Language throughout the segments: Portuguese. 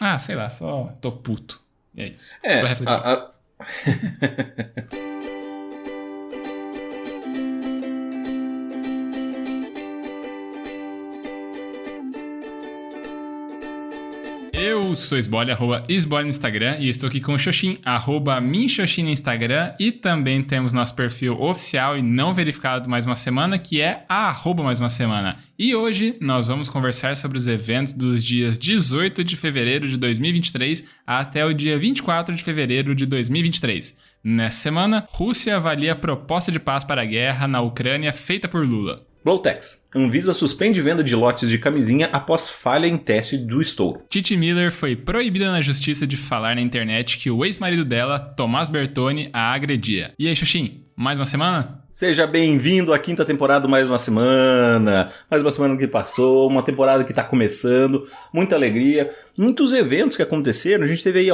Ah, sei lá, só tô puto. E é isso. É, Tô reflexivo. Eu sou Esbole, @Esbole no Instagram, e estou aqui com o Xoxin, @minxoxin no Instagram, e também temos nosso perfil oficial e não verificado mais uma semana, que é @mais uma semana. E hoje nós vamos conversar sobre os eventos dos dias 18 de fevereiro de 2023 até o dia 24 de fevereiro de 2023. Nessa semana, Rússia avalia a proposta de paz para a guerra na Ucrânia feita por Lula. Blowtex. Anvisa suspende venda de lotes de camisinha após falha em teste do estouro. Titi Miller foi proibida na justiça de falar na internet que o ex-marido dela, Tomás Bertoni, a agredia. E aí, Xuxim, mais uma semana? Seja bem-vindo à quinta temporada, mais uma semana que passou, uma temporada que tá começando, muita alegria, muitos eventos que aconteceram, a gente teve aí,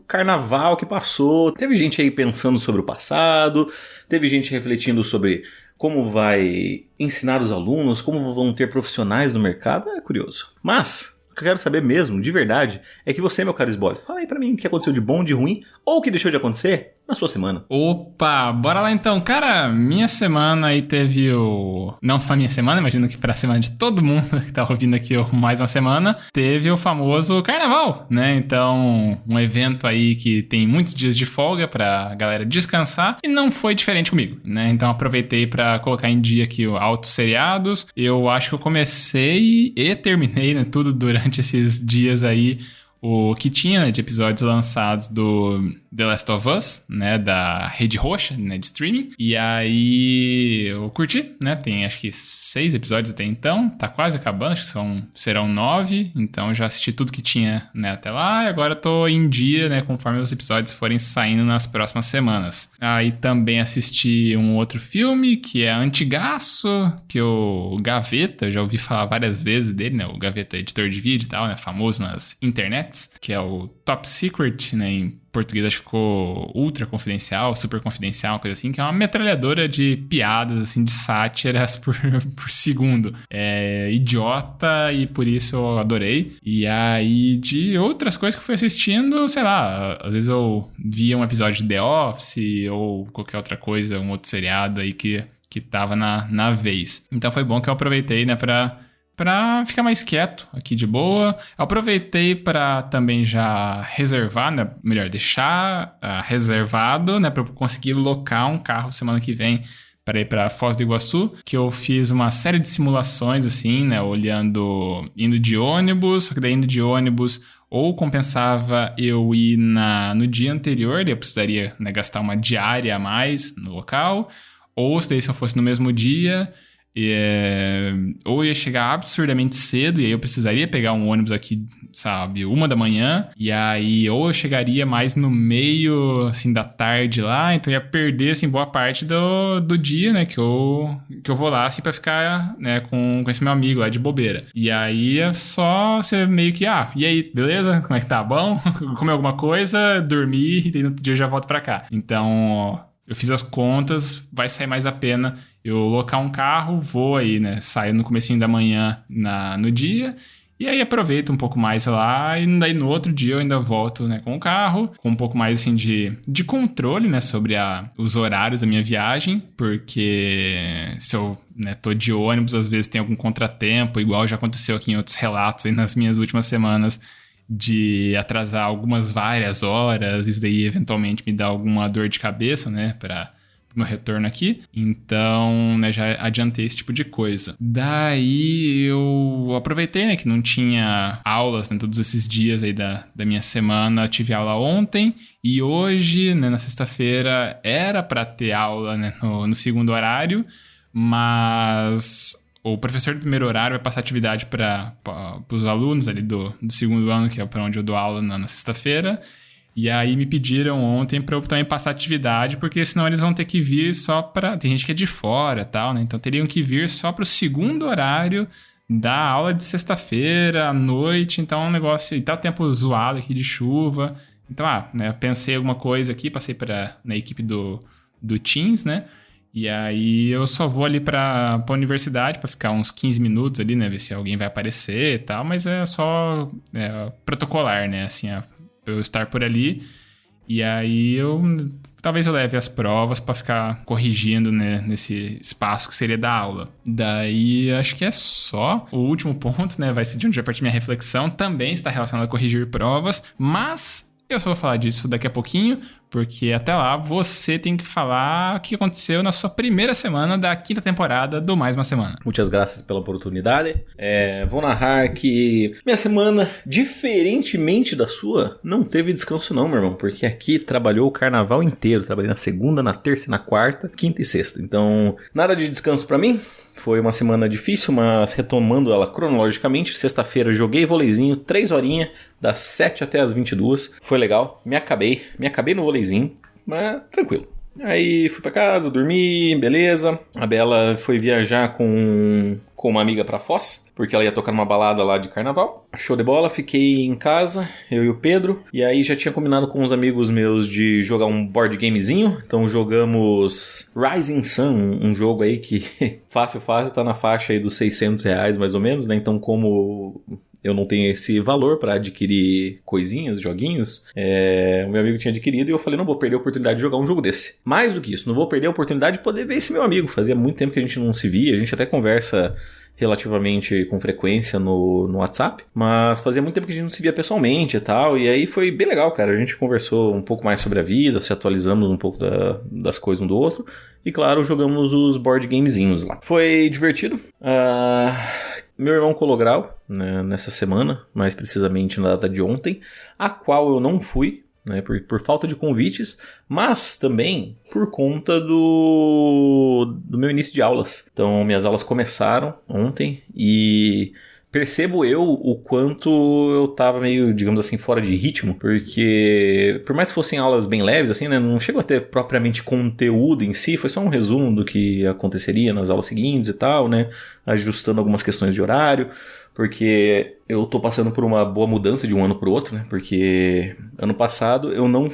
carnaval que passou, teve gente aí pensando sobre o passado, teve gente refletindo sobre como vai ensinar os alunos, como vão ter profissionais no mercado, é curioso. Mas o que eu quero saber mesmo, de verdade, é que você, meu caro Esbole, fala aí pra mim o que aconteceu de bom, de ruim, ou o que deixou de acontecer na sua semana. Opa, bora lá então. Cara, minha semana aí teve o... Não só a minha semana, imagino que pra semana de todo mundo que tá ouvindo aqui mais uma semana, teve o famoso carnaval, né? Então, um evento aí que tem muitos dias de folga pra galera descansar, e não foi diferente comigo, né? Então, aproveitei pra colocar em dia aqui o altos seriados. Eu acho que eu comecei e terminei, né, tudo durante esses dias aí, o que tinha, né, de episódios lançados do The Last of Us, né, da Rede Roxa, né, de streaming. E aí eu curti, né, tem acho que 6 episódios até então, tá quase acabando, acho que serão 9, então eu já assisti tudo que tinha, né, até lá, e agora tô em dia, né, conforme os episódios forem saindo nas próximas semanas. Aí também assisti um outro filme, que é antigaço, que o Gaveta, eu já ouvi falar várias vezes dele, né, o Gaveta editor de vídeo e tal, né, famoso nas internets, que é o Top Secret, né, em português acho que ficou ultra confidencial, super confidencial, coisa assim, que é uma metralhadora de piadas, assim, de sátiras por segundo. É idiota e por isso eu adorei. E aí, de outras coisas que eu fui assistindo, sei lá, às vezes eu via um episódio de The Office ou qualquer outra coisa, um outro seriado aí que tava na vez. Então foi bom que eu aproveitei, né, pra ficar mais quieto aqui de boa. Eu aproveitei para também já reservar, né? Melhor, deixar reservado, né? Para eu conseguir locar um carro semana que vem para ir para Foz do Iguaçu, que eu fiz uma série de simulações, assim, né? Indo de ônibus, só que daí indo de ônibus ou compensava eu ir no dia anterior, e eu precisaria, né, gastar uma diária a mais no local, ou se eu fosse no mesmo dia... ou ia chegar absurdamente cedo, e aí eu precisaria pegar um ônibus aqui, sabe, 1 da manhã, e aí ou eu chegaria mais no meio, assim, da tarde lá, então ia perder, assim, boa parte do dia, né, que eu vou lá, assim, pra ficar, né, com esse meu amigo lá de bobeira. E aí é só você meio que, e aí, beleza? Como é que tá? Bom? Comer alguma coisa, dormir, e daí no outro dia eu já volto pra cá. Então... eu fiz as contas, vai sair mais a pena eu locar um carro, vou aí, né, saio no comecinho da manhã no dia, e aí aproveito um pouco mais lá, e daí no outro dia eu ainda volto, né, com o carro, com um pouco mais, assim, de controle, né, sobre os horários da minha viagem, porque se eu, né, tô de ônibus, às vezes tem algum contratempo, igual já aconteceu aqui em outros relatos aí nas minhas últimas semanas, de atrasar várias horas, isso daí eventualmente me dá alguma dor de cabeça, né, para o meu retorno aqui. Então, né, já adiantei esse tipo de coisa. Daí eu aproveitei, né, que não tinha aulas, né, todos esses dias aí da minha semana. Eu tive aula ontem e hoje, né, na sexta-feira, era para ter aula, né, no segundo horário, mas... o professor do primeiro horário vai passar atividade para os alunos ali do segundo ano, que é para onde eu dou aula na sexta-feira. E aí me pediram ontem para eu também passar atividade, porque senão eles vão ter que vir só para... tem gente que é de fora e tal, né? Então teriam que vir só para o segundo horário da aula de sexta-feira à noite. Então é um negócio... e tá o tempo zoado aqui de chuva. Então, né, eu pensei alguma coisa aqui, passei na equipe do Teams, né? E aí eu só vou ali pra universidade pra ficar uns 15 minutos ali, né? Ver se alguém vai aparecer e tal, mas é só protocolar, né? Assim, eu estar por ali. E aí talvez eu leve as provas pra ficar corrigindo, né, nesse espaço que seria da aula. Daí, acho que é só. O último ponto, né, vai ser de onde vai partir minha reflexão, também está relacionado a corrigir provas, mas eu só vou falar disso daqui a pouquinho, porque até lá você tem que falar o que aconteceu na sua primeira semana da 5ª temporada do Mais Uma Semana. Muitas graças pela oportunidade. Vou narrar que minha semana, diferentemente da sua, não teve descanso não, meu irmão, porque aqui trabalhou o carnaval inteiro. Trabalhei na segunda, na terça e na quarta, quinta e sexta. Então, nada de descanso pra mim. Foi uma semana difícil, mas retomando ela cronologicamente, sexta-feira joguei voleizinho, 3 horinhas, das 7 até as 22. Foi legal, me acabei no voleizinho, mas tranquilo. Aí fui pra casa, dormi, beleza. A Bela foi viajar com uma amiga pra Foz, porque ela ia tocar numa balada lá de carnaval. Show de bola, fiquei em casa, eu e o Pedro. E aí já tinha combinado com uns amigos meus de jogar um board gamezinho. Então jogamos Rising Sun, um jogo aí que fácil, tá na faixa aí dos R$600 mais ou menos, né? Então como eu não tenho esse valor pra adquirir coisinhas, joguinhos, o meu amigo tinha adquirido e eu falei, não vou perder a oportunidade de jogar um jogo desse. Mais do que isso, não vou perder a oportunidade de poder ver esse meu amigo. Fazia muito tempo que a gente não se via, a gente até conversa relativamente com frequência no WhatsApp, mas fazia muito tempo que a gente não se via pessoalmente e tal, e aí foi bem legal, cara. A gente conversou um pouco mais sobre a vida, se atualizamos um pouco das coisas um do outro, e claro, jogamos os board gamezinhos lá. Foi divertido. Meu irmão colou grau, né, nessa semana, mais precisamente na data de ontem, a qual eu não fui, né, por falta de convites, mas também por conta do meu início de aulas. Então, minhas aulas começaram ontem e percebo eu o quanto eu tava meio, digamos assim, fora de ritmo, porque por mais que fossem aulas bem leves, assim, né, não chegou a ter propriamente conteúdo em si, foi só um resumo do que aconteceria nas aulas seguintes e tal, né, ajustando algumas questões de horário, porque eu tô passando por uma boa mudança de um ano pro outro, né, porque ano passado eu não...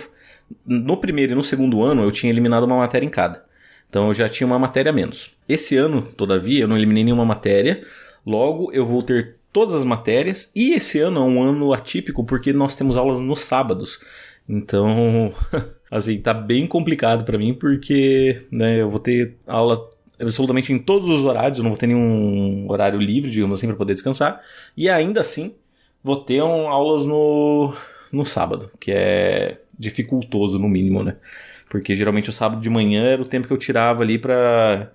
No primeiro e no segundo ano eu tinha eliminado uma matéria em cada, então eu já tinha uma matéria a menos. Esse ano, todavia, eu não eliminei nenhuma matéria. Logo, eu vou ter todas as matérias, e esse ano é um ano atípico porque nós temos aulas nos sábados. Então, assim, tá bem complicado pra mim porque, né, eu vou ter aula absolutamente em todos os horários, eu não vou ter nenhum horário livre, digamos assim, pra poder descansar. E ainda assim, vou ter aulas no sábado, que é dificultoso no mínimo, né? Porque geralmente o sábado de manhã era o tempo que eu tirava ali pra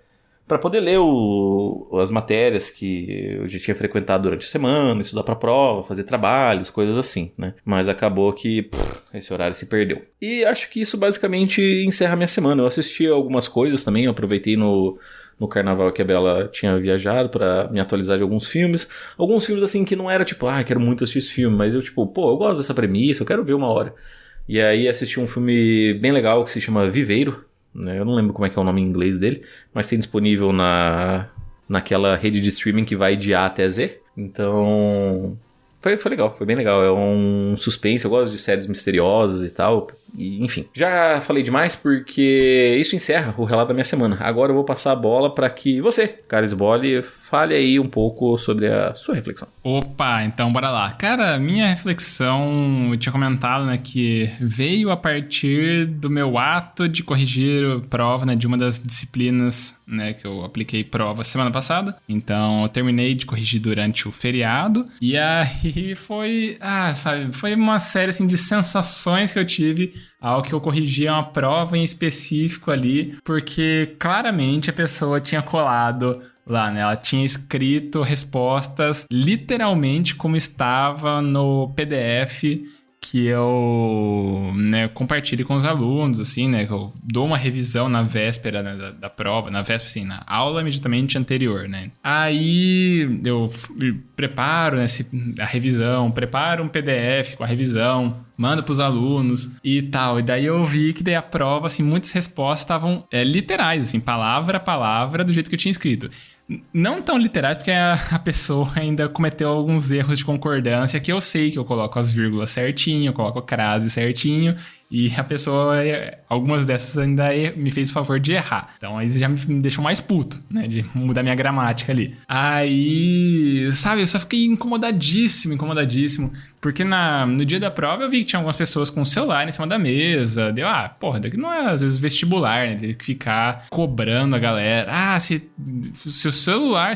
poder ler as matérias que eu já tinha frequentado durante a semana, estudar pra prova, fazer trabalhos, coisas assim, né? Mas acabou que esse horário se perdeu. E acho que isso basicamente encerra a minha semana. Eu assisti algumas coisas também, eu aproveitei no carnaval que a Bela tinha viajado pra me atualizar de alguns filmes. Alguns filmes assim que não era tipo, quero muito assistir esse filme, mas eu tipo, eu gosto dessa premissa, eu quero ver uma hora. E aí assisti um filme bem legal que se chama Viveiro. Eu não lembro como é que é o nome em inglês dele, mas tem disponível naquela rede de streaming que vai de A até Z. Então, foi legal, foi bem legal. É um suspense, eu gosto de séries misteriosas e tal. E, enfim, já falei demais porque isso encerra o relato da minha semana. Agora eu vou passar a bola para que você, Carlos Bolle, fale aí um pouco sobre a sua reflexão. Opa, então bora lá. Cara, minha reflexão, eu tinha comentado, né, que veio a partir do meu ato de corrigir prova, né, de uma das disciplinas, né, que eu apliquei prova semana passada. Então, eu terminei de corrigir durante o feriado. E aí foi uma série, assim, de sensações que eu tive ao que eu corrigia uma prova em específico ali, porque claramente a pessoa tinha colado lá, né? Ela tinha escrito respostas literalmente como estava no PDF que eu, né, compartilho com os alunos, assim, né? Que eu dou uma revisão na véspera, né, da prova, na véspera, assim, na aula imediatamente anterior, né? Aí eu preparo, né, a revisão, preparo um PDF com a revisão, mando pros alunos e tal. E daí eu vi que daí a prova, assim, muitas respostas estavam literais, assim, palavra a palavra do jeito que eu tinha escrito. Não tão literais, porque a pessoa ainda cometeu alguns erros de concordância, que eu sei que eu coloco as vírgulas certinho, eu coloco a crase certinho, E a pessoa, algumas dessas ainda me fez o favor de errar. Então aí já me deixou mais puto, né? De mudar minha gramática ali. Aí, sabe, eu só fiquei incomodadíssimo. Porque no dia da prova eu vi que tinha algumas pessoas com o celular em cima da mesa. Deu, daqui não é às vezes vestibular, né? Tem que ficar cobrando a galera. Se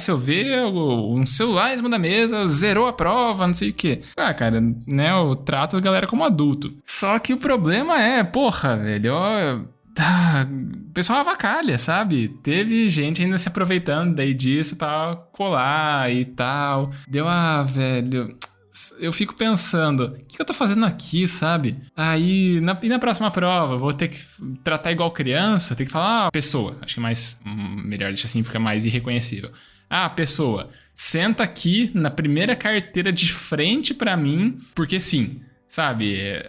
eu ver um celular em cima da mesa, zerou a prova, não sei o quê. Cara, né? Eu trato a galera como adulto. Só que o problema é, velho, o pessoal avacalha, sabe? Teve gente ainda se aproveitando daí disso pra colar e tal. Deu, velho... Eu fico pensando, o que eu tô fazendo aqui, sabe? Aí, na próxima prova, vou ter que tratar igual criança, ter que falar, pessoa. Acho que é mais... melhor deixar assim, fica mais irreconhecível. Pessoa, senta aqui na primeira carteira de frente pra mim, porque sim, sabe?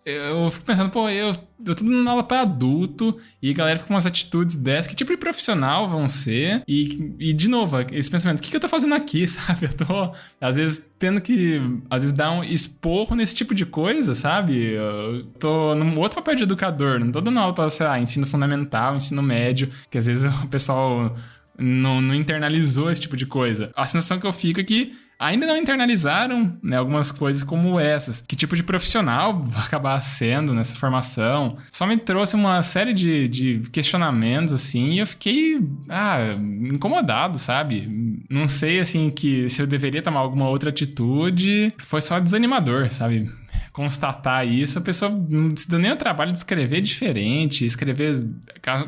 Eu fico pensando, eu tô dando aula pra adulto e a galera fica com umas atitudes dessas. Que tipo de profissional vão ser? E de novo, esse pensamento, o que eu tô fazendo aqui, sabe? Eu tô, às vezes, tendo que, dar um esporro nesse tipo de coisa, sabe? Eu tô num outro papel de educador, não tô dando aula pra, sei lá, ensino fundamental, ensino médio, que às vezes o pessoal não internalizou esse tipo de coisa. A sensação que eu fico é que ainda não internalizaram, né, algumas coisas como essas. Que tipo de profissional vai acabar sendo nessa formação? Só me trouxe uma série de questionamentos, assim, e eu fiquei, incomodado, sabe? Não sei, assim, se eu deveria tomar alguma outra atitude. Foi só desanimador, sabe? Constatar isso, a pessoa não se deu nem o trabalho de escrever diferente, escrever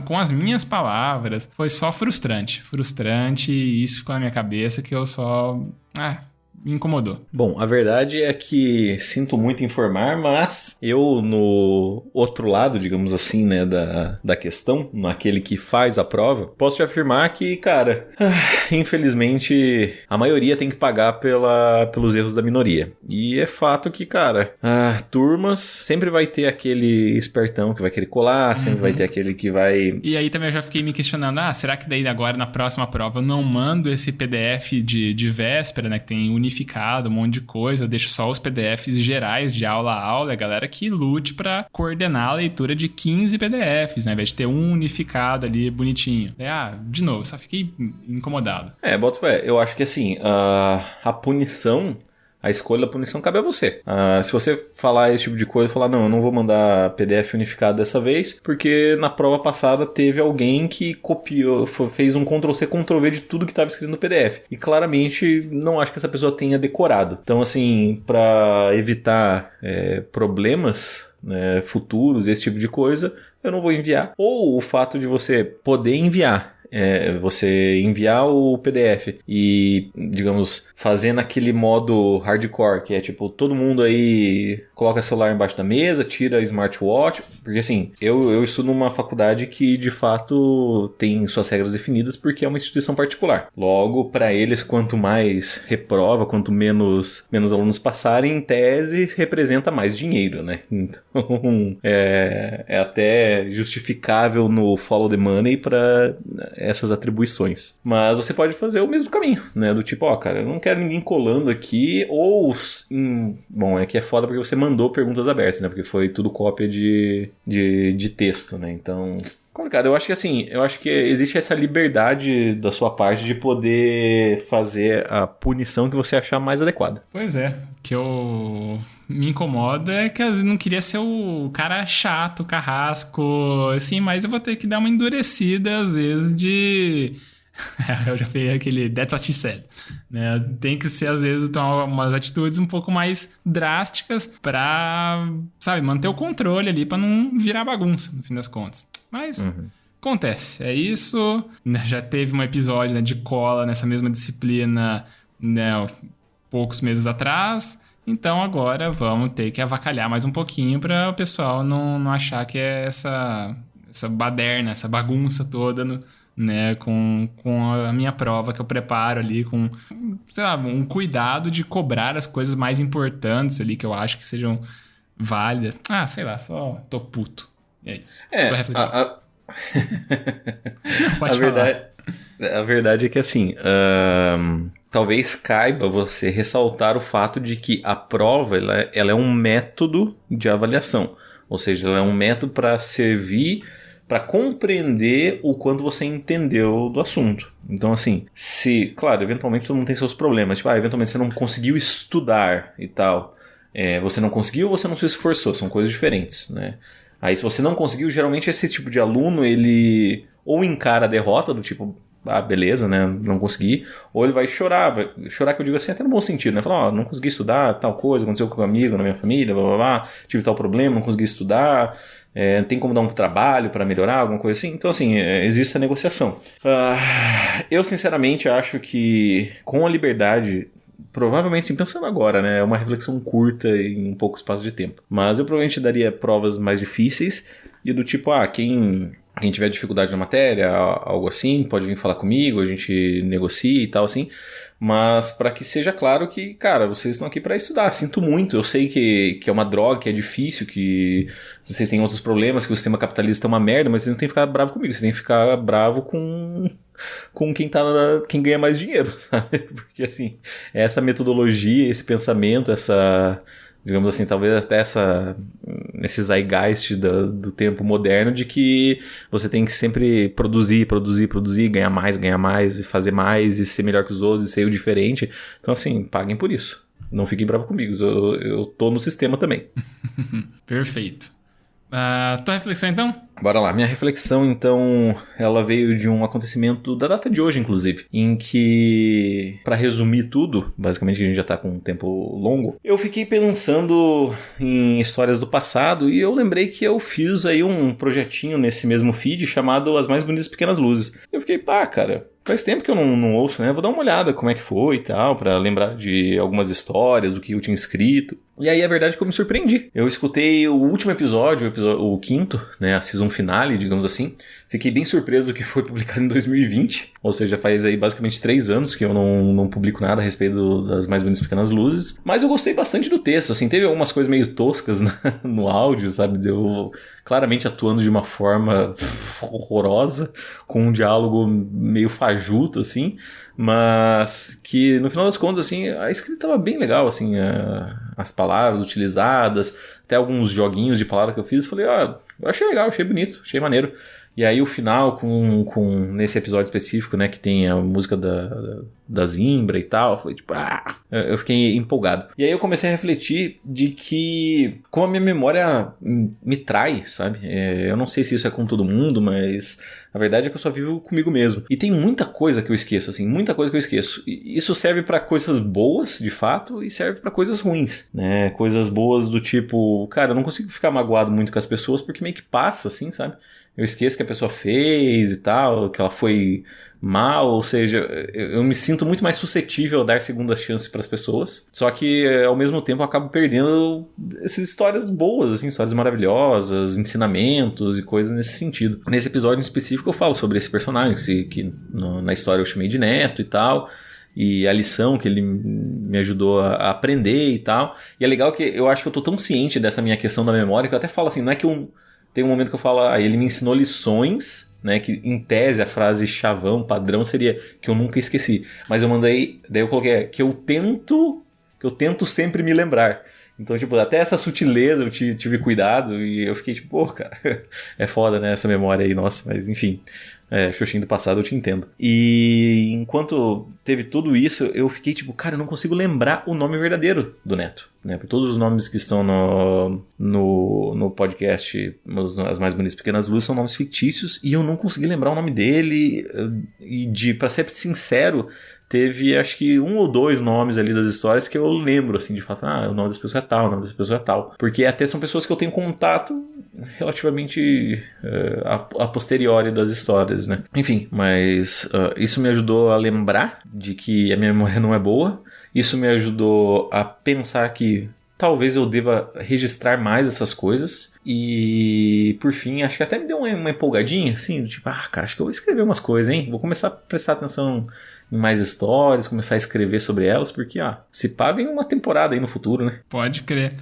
com as minhas palavras. Foi só frustrante, e isso ficou na minha cabeça que eu só... me incomodou. Bom, a verdade é que sinto muito informar, mas eu no outro lado, digamos assim, né, da questão, naquele que faz a prova, posso te afirmar que, cara, infelizmente a maioria tem que pagar pelos erros da minoria. E é fato que, cara, turmas sempre vai ter aquele espertão que vai querer colar, sempre vai ter aquele que vai... E aí também eu já fiquei me questionando, será que daí agora na próxima prova eu não mando esse PDF de véspera, né, que tem unificado um monte de coisa, eu deixo só os PDFs gerais de aula a aula, a galera que lute pra coordenar a leitura de 15 PDFs, né, ao invés de ter um unificado ali bonitinho. De novo, só fiquei incomodado. Boto fé, eu acho que assim, a punição... A escolha da punição cabe a você. Se você falar esse tipo de coisa, falar, não, eu não vou mandar PDF unificado dessa vez, porque na prova passada teve alguém que copiou, fez um Ctrl-C, Ctrl-V de tudo que estava escrito no PDF. E claramente não acho que essa pessoa tenha decorado. Então, assim, para evitar problemas, né, futuros, esse tipo de coisa, eu não vou enviar. Ou o fato de você poder enviar. Você enviar o PDF e, digamos, fazer naquele modo hardcore, que é tipo, todo mundo aí coloca o celular embaixo da mesa, tira smartwatch, porque assim, eu estudo numa faculdade que de fato tem suas regras definidas porque é uma instituição particular. Logo, para eles, quanto mais reprova, quanto menos alunos passarem, em tese, representa mais dinheiro, né? Então, é até justificável no follow the money para essas atribuições. Mas você pode fazer o mesmo caminho, né? Do tipo, cara, eu não quero ninguém colando aqui, ou... Bom, é que é foda porque você mandou perguntas abertas, né? Porque foi tudo cópia de texto, né? Então... complicado. Eu acho que assim, existe essa liberdade da sua parte de poder fazer a punição que você achar mais adequada. Pois é. O que me incomoda é que eu não queria ser o cara chato, carrasco, assim, mas eu vou ter que dar uma endurecida, às vezes, de... eu já fiz aquele That's what she said, né? Tem que ser, às vezes, tomar umas atitudes um pouco mais drásticas pra, sabe, manter o controle ali, pra não virar bagunça, no fim das contas. Mas... acontece, é isso. Já teve um episódio, né, de cola nessa mesma disciplina, né, poucos meses atrás. Então agora vamos ter que avacalhar mais um pouquinho para o pessoal não achar que é essa baderna, essa bagunça toda, né, com a minha prova que eu preparo ali, com, sei lá, um cuidado de cobrar as coisas mais importantes ali que eu acho que sejam válidas. Sei lá, só tô puto. É isso. Tô refletindo. A verdade é que assim, talvez caiba você ressaltar o fato de que a prova ela é um método de avaliação. Ou seja, ela é um método para servir, para compreender o quanto você entendeu do assunto. Então, assim, claro, eventualmente todo mundo tem seus problemas. Tipo, eventualmente você não conseguiu estudar e tal. Você não conseguiu ou você não se esforçou. São coisas diferentes, né? Aí, se você não conseguiu, geralmente esse tipo de aluno, ele ou encara a derrota, do tipo, beleza, né, não consegui, ou ele vai chorar que eu digo assim, até no bom sentido, né, falar, não consegui estudar, tal coisa, aconteceu com um amigo na minha família, blá, blá, blá, tive tal problema, não consegui estudar, tem como dar um trabalho para melhorar, alguma coisa assim. Então, assim, existe a negociação. Eu, sinceramente, acho que com a liberdade, provavelmente, assim, pensando agora, né, é uma reflexão curta em um pouco espaço de tempo, mas eu provavelmente daria provas mais difíceis e do tipo, quem tiver dificuldade na matéria, algo assim, pode vir falar comigo, a gente negocia e tal, assim. Mas para que seja claro que, cara, vocês estão aqui para estudar. Sinto muito, eu sei que é uma droga, que é difícil, que vocês têm outros problemas, que o sistema capitalista é uma merda, mas vocês não tem que ficar bravo comigo, vocês têm que ficar bravo com quem ganha mais dinheiro, sabe? Porque, assim, essa metodologia, esse pensamento, digamos assim, talvez até esse zeitgeist do tempo moderno de que você tem que sempre produzir, ganhar mais, e fazer mais, e ser melhor que os outros, e ser o diferente. Então, assim, paguem por isso. Não fiquem bravos comigo, eu tô no sistema também. Perfeito. Tua reflexão, então? Bora lá. Minha reflexão, então, ela veio de um acontecimento da data de hoje, inclusive, em que, para resumir tudo, basicamente que a gente já tá com um tempo longo, eu fiquei pensando em histórias do passado e eu lembrei que eu fiz aí um projetinho nesse mesmo feed chamado As Mais Bonitas Pequenas Luzes. Eu fiquei, cara, faz tempo que eu não ouço, né? Vou dar uma olhada como é que foi e tal, pra lembrar de algumas histórias, o que eu tinha escrito. E aí a verdade é que eu me surpreendi. Eu escutei o último episódio, o quinto, né? A season finale, digamos assim. Fiquei bem surpreso que foi publicado em 2020. Ou seja, faz aí basicamente 3 anos que eu não publico nada a respeito das Mais Bonitas Pequenas Luzes. Mas eu gostei bastante do texto, assim. Teve algumas coisas meio toscas no áudio, sabe? Deu claramente atuando de uma forma horrorosa, com um diálogo meio fajuto, assim. Mas que, no final das contas, assim, a escrita estava bem legal, assim, as palavras utilizadas, até alguns joguinhos de palavras que eu fiz, eu falei, eu achei legal, achei bonito, achei maneiro. E aí o final, nesse episódio específico, né, que tem a música da Zimbra e tal, foi tipo, eu fiquei empolgado. E aí eu comecei a refletir de que, como a minha memória me trai, sabe? Eu não sei se isso é com todo mundo, mas a verdade é que eu só vivo comigo mesmo. E tem muita coisa que eu esqueço, assim, muita coisa que eu esqueço. E isso serve pra coisas boas, de fato, e serve pra coisas ruins, né? Coisas boas do tipo, cara, eu não consigo ficar magoado muito com as pessoas porque meio que passa, assim, sabe? Eu esqueço que a pessoa fez e tal, que ela foi mal, ou seja, eu me sinto muito mais suscetível a dar segunda chance para as pessoas, só que ao mesmo tempo eu acabo perdendo essas histórias boas, assim, histórias maravilhosas, ensinamentos e coisas nesse sentido. Nesse episódio em específico eu falo sobre esse personagem, que na história eu chamei de Neto e tal, e a lição que ele me ajudou a aprender e tal. E é legal que eu acho que eu tô tão ciente dessa minha questão da memória que eu até falo assim, não é que tem um momento que eu falo, ele me ensinou lições, né, que em tese a frase chavão, padrão seria que eu nunca esqueci. Mas daí eu coloquei que eu tento sempre me lembrar. Então, tipo, até essa sutileza eu tive cuidado e eu fiquei tipo, cara, é foda, né, essa memória aí, nossa, mas enfim. Xoxinho do passado, eu te entendo. E enquanto teve tudo isso, eu fiquei tipo, cara, eu não consigo lembrar o nome verdadeiro do Neto, né? Porque todos os nomes que estão no podcast As Mais Bonitas Pequenas Luzes são nomes fictícios e eu não consegui lembrar o nome dele. E pra ser sincero, teve acho que 1 ou 2 nomes ali das histórias que eu lembro, assim, de fato, o nome das pessoas é tal, o nome das pessoas é tal. Porque até são pessoas que eu tenho contato relativamente a posteriori das histórias, né? Enfim, mas isso me ajudou a lembrar de que a minha memória não é boa. Isso me ajudou a pensar que talvez eu deva registrar mais essas coisas. E, por fim, acho que até me deu uma empolgadinha, assim, tipo, cara, acho que eu vou escrever umas coisas, hein? Vou começar a prestar atenção em mais histórias, começar a escrever sobre elas, porque, se pá, vem uma temporada aí no futuro, né? Pode crer.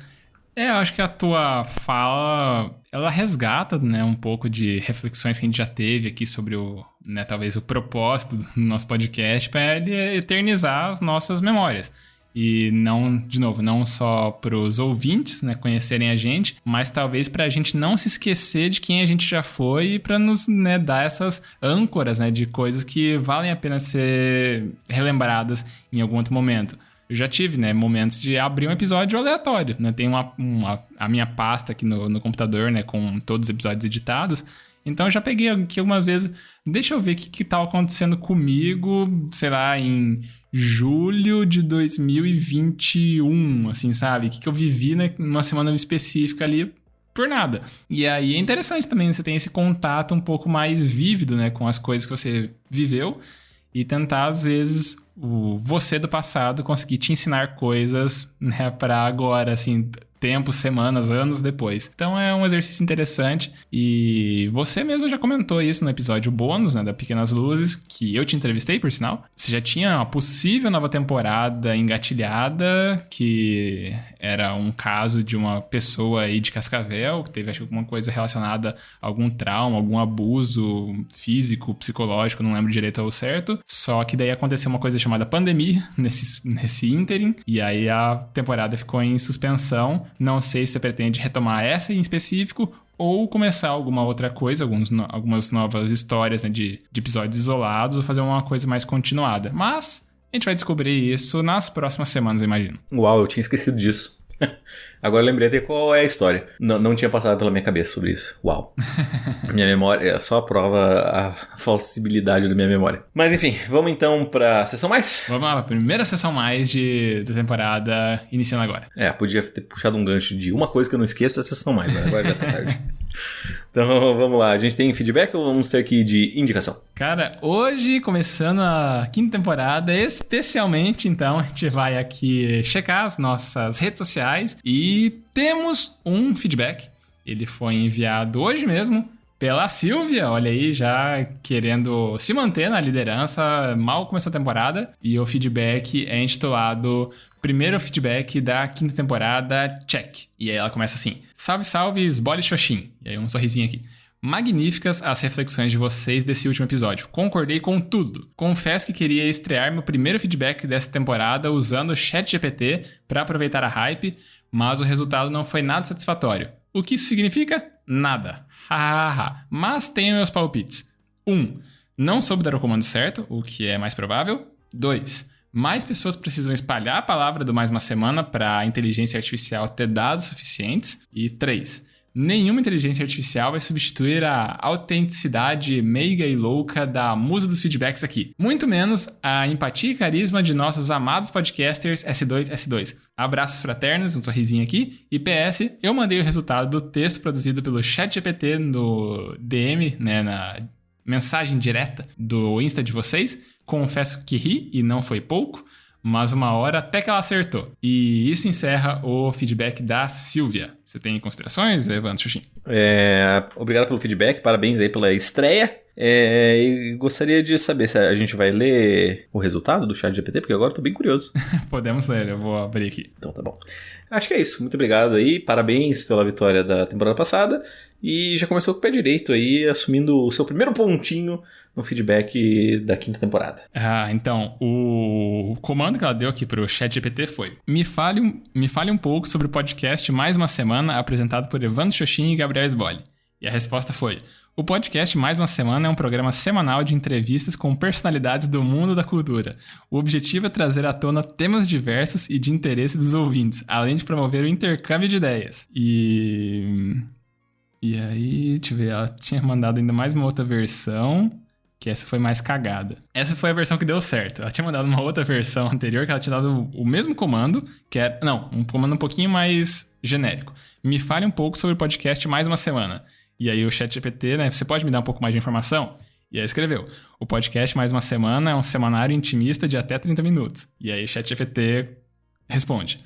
Eu acho que a tua fala, ela resgata, né, um pouco de reflexões que a gente já teve aqui sobre talvez o propósito do nosso podcast para eternizar as nossas memórias. E não, de novo, não só para os ouvintes, né, conhecerem a gente, mas talvez para a gente não se esquecer de quem a gente já foi e para nos, né, dar essas âncoras, né, de coisas que valem a pena ser relembradas em algum outro momento. Eu já tive, né, momentos de abrir um episódio aleatório, né? Tem a minha pasta aqui no computador, né, com todos os episódios editados. Então eu já peguei aqui algumas vezes, deixa eu ver o que tá acontecendo comigo, sei lá, em julho de 2021, assim, sabe? O que eu vivi numa semana específica ali por nada. E aí é interessante também, você tem esse contato um pouco mais vívido, né, com as coisas que você viveu e tentar, às vezes, você do passado conseguir te ensinar coisas, né, pra agora, assim, tempos, semanas, anos depois. Então é um exercício interessante e você mesmo já comentou isso no episódio bônus, né, da Pequenas Luzes, que eu te entrevistei, por sinal. Você já tinha uma possível nova temporada engatilhada, que era um caso de uma pessoa aí de Cascavel, que teve, acho que, alguma coisa relacionada a algum trauma, algum abuso físico, psicológico, não lembro direito ao certo. Só que daí aconteceu uma coisa chamada pandemia nesse ínterim, e aí a temporada ficou em suspensão. Não sei se você pretende retomar essa em específico ou começar alguma outra coisa, algumas novas histórias, né, de episódios isolados, ou fazer uma coisa mais continuada. Mas a gente vai descobrir isso nas próximas semanas, eu imagino. Uau, eu tinha esquecido disso. Agora eu lembrei até qual é a história. Não tinha passado pela minha cabeça sobre isso. Uau. Minha memória só prova a falsibilidade da minha memória. Mas enfim, vamos então pra sessão mais? Vamos lá, primeira sessão mais da temporada iniciando agora. Podia ter puxado um gancho de uma coisa que eu não esqueço da sessão mais, mas agora já tá tarde. Então vamos lá, a gente tem feedback ou vamos ter aqui de indicação? Cara, hoje, começando a quinta temporada, especialmente, então, a gente vai aqui checar as nossas redes sociais e temos um feedback. Ele foi enviado hoje mesmo pela Silvia, olha aí, já querendo se manter na liderança, mal começou a temporada, e o feedback é intitulado Primeiro Feedback da quinta temporada, check. E aí ela começa assim, salve, salve, Sbole Xoxin. E aí um sorrisinho aqui. Magníficas as reflexões de vocês desse último episódio. Concordei com tudo. Confesso que queria estrear meu primeiro feedback dessa temporada usando o ChatGPT para aproveitar a hype, mas o resultado não foi nada satisfatório. O que isso significa? Nada. Hahaha. Mas tenho meus palpites. 1. Não soube dar o comando certo, o que é mais provável. 2. Mais pessoas precisam espalhar a palavra do Mais Uma Semana para a inteligência artificial ter dados suficientes. E 3. Nenhuma inteligência artificial vai substituir a autenticidade meiga e louca da musa dos feedbacks aqui. Muito menos a empatia e carisma de nossos amados podcasters S2S2. Abraços fraternos, um sorrisinho aqui. E PS, eu mandei o resultado do texto produzido pelo ChatGPT no DM, né, na mensagem direta do Insta de vocês. Confesso que ri, e não foi pouco, mas uma hora até que ela acertou. E isso encerra o feedback da Silvia. Você tem considerações, Evandro Xuxin? Obrigado pelo feedback, parabéns aí pela estreia. E gostaria de saber se a gente vai ler o resultado do ChatGPT, porque agora eu tô bem curioso. Podemos ler, eu vou abrir aqui. Então tá bom. Acho que é isso, muito obrigado aí, parabéns pela vitória da temporada passada. E já começou com o pé direito aí, assumindo o seu primeiro pontinho no feedback da quinta temporada. Então, o comando que ela deu aqui pro ChatGPT foi: me fale um pouco sobre o podcast Mais Uma Semana, apresentado por Evandro Xoxin e Gabriel Sbole. E a resposta foi: o podcast Mais Uma Semana é um programa semanal de entrevistas com personalidades do mundo da cultura. O objetivo é trazer à tona temas diversos e de interesse dos ouvintes, além de promover o intercâmbio de ideias. E aí, deixa eu ver, ela tinha mandado ainda mais uma outra versão, que essa foi mais cagada. Essa foi a versão que deu certo. Ela tinha mandado uma outra versão anterior, que ela tinha dado o mesmo comando, que era... Não, um comando um pouquinho mais genérico. Me fale um pouco sobre o podcast Mais Uma Semana. E aí o ChatGPT, né, você pode me dar um pouco mais de informação? E aí escreveu: o podcast Mais Uma Semana é um semanário intimista de até 30 minutos. E aí o ChatGPT responde,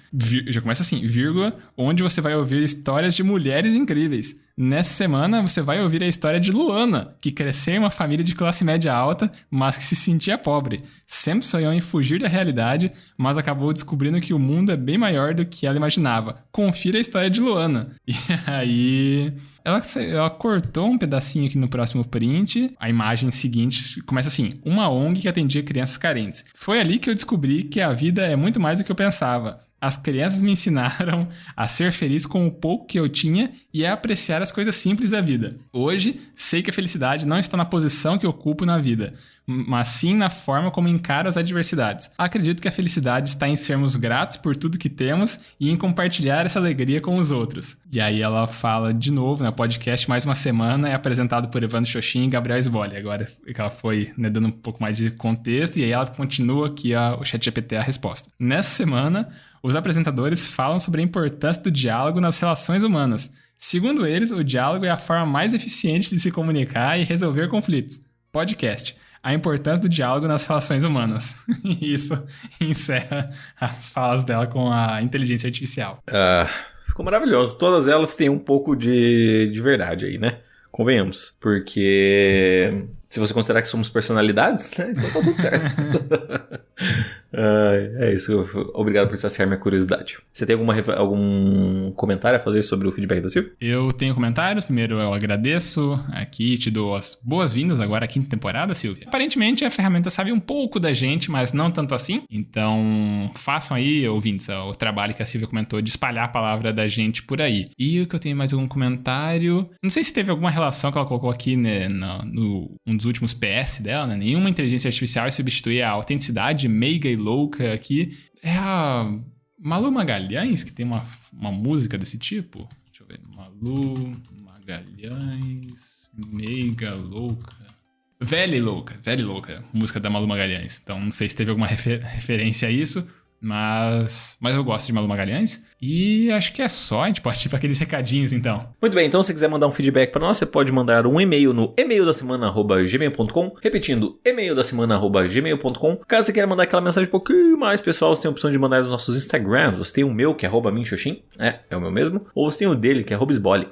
já começa assim, vírgula, onde você vai ouvir histórias de mulheres incríveis. Nessa semana você vai ouvir a história de Luana, que cresceu em uma família de classe média alta, mas que se sentia pobre. Sempre sonhou em fugir da realidade, mas acabou descobrindo que o mundo é bem maior do que ela imaginava. Confira a história de Luana. E aí... ela cortou um pedacinho aqui no próximo print. A imagem seguinte começa assim: uma ONG que atendia crianças carentes. Foi ali que eu descobri que a vida é muito mais do que eu pensava. As crianças me ensinaram a ser feliz com o pouco que eu tinha e a apreciar as coisas simples da vida. Hoje, sei que a felicidade não está na posição que ocupo na vida, mas sim na forma como encaro as adversidades. Acredito que a felicidade está em sermos gratos por tudo que temos e em compartilhar essa alegria com os outros. E aí ela fala de novo, né, podcast Mais Uma Semana é apresentado por Evandro Xoxin e Gabriel Sboli. Agora que ela foi, né, dando um pouco mais de contexto, e aí ela continua aqui o ChatGPT a resposta. Nessa semana, os apresentadores falam sobre a importância do diálogo nas relações humanas. Segundo eles, o diálogo é a forma mais eficiente de se comunicar e resolver conflitos. Podcast: a importância do diálogo nas relações humanas. E isso encerra as falas dela com a inteligência artificial. Ficou maravilhoso. Todas elas têm um pouco de verdade aí, né? Convenhamos. Porque se você considerar que somos personalidades, né? Então tá tudo certo. É isso. Obrigado por saciar minha curiosidade. Você tem algum comentário a fazer sobre o feedback da Silvia? Eu tenho comentários. Primeiro eu agradeço aqui, te dou as boas-vindas agora à 5ª temporada, Silvia. Aparentemente a ferramenta sabe um pouco da gente, mas não tanto assim. Então façam aí, ouvintes, o trabalho que a Silvia comentou de espalhar a palavra da gente por aí. E o que eu tenho mais algum comentário? Não sei se teve alguma relação que ela colocou aqui, né, um dos últimos PS dela, né? Nenhuma inteligência artificial substitui a autenticidade meiga e louca aqui. É a Malu Magalhães, que tem uma música desse tipo. Deixa eu ver. Malu Magalhães, meiga louca. Velha e louca. Música da Malu Magalhães. Então não sei se teve alguma referência a isso. Mas eu gosto de Malu Magalhães. E acho que é só, a gente pode ir para aqueles recadinhos então. Muito bem, então se você quiser mandar um feedback para nós, você pode mandar um e-mail no emaildasemana@gmail.com, repetindo, emaildasemana@gmail.com. Caso você queira mandar aquela mensagem um pouquinho mais pessoal, você tem a opção de mandar nos nossos Instagrams. Você tem o meu, que é @minxoxin, é o meu mesmo, ou você tem o dele, que é @sboli.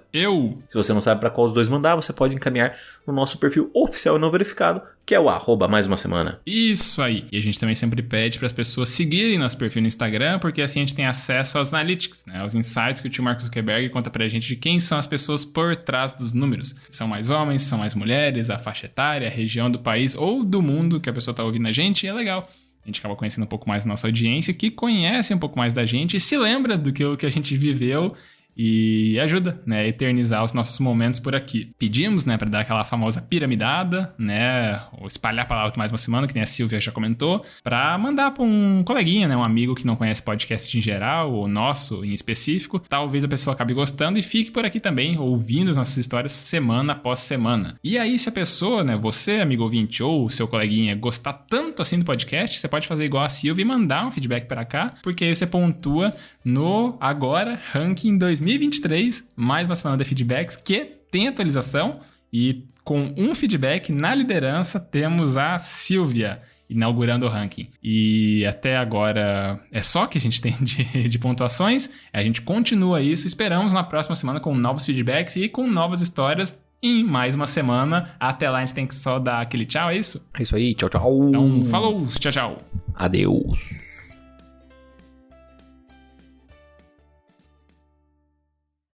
Se você não sabe para qual dos dois mandar, você pode encaminhar no nosso perfil oficial e não verificado, que é o @maisumasemana. Isso aí. E a gente também sempre pede para as pessoas seguirem nosso perfil no Instagram, porque assim a gente tem acesso aos analytics, né? Aos insights que o tio Mark Zuckerberg conta pra gente de quem são as pessoas por trás dos números. São mais homens, são mais mulheres, a faixa etária, a região do país ou do mundo que a pessoa tá ouvindo a gente, e é legal. A gente acaba conhecendo um pouco mais a nossa audiência, que conhece um pouco mais da gente e se lembra do que a gente viveu e ajuda, né, a eternizar os nossos momentos por aqui. Pedimos, né, para dar aquela famosa piramidada, né, ou espalhar a palavra mais uma semana, que nem a Silvia já comentou, para mandar para um coleguinha, né, um amigo que não conhece podcast em geral, ou nosso em específico. Talvez a pessoa acabe gostando e fique por aqui também, ouvindo as nossas histórias semana após semana. E aí, se a pessoa, né, você, amigo ouvinte, ou o seu coleguinha, gostar tanto assim do podcast, você pode fazer igual a Silvia e mandar um feedback para cá, porque aí você pontua no agora ranking 2023, mais uma semana de feedbacks, que tem atualização, e com um feedback na liderança temos a Silvia inaugurando o ranking. E até agora é só que a gente tem de pontuações. A gente continua isso, esperamos na próxima semana com novos feedbacks e com novas histórias em mais uma semana. Até lá a gente tem que só dar aquele tchau, é isso? É isso aí, tchau, tchau. Então, falou, tchau, tchau. Adeus.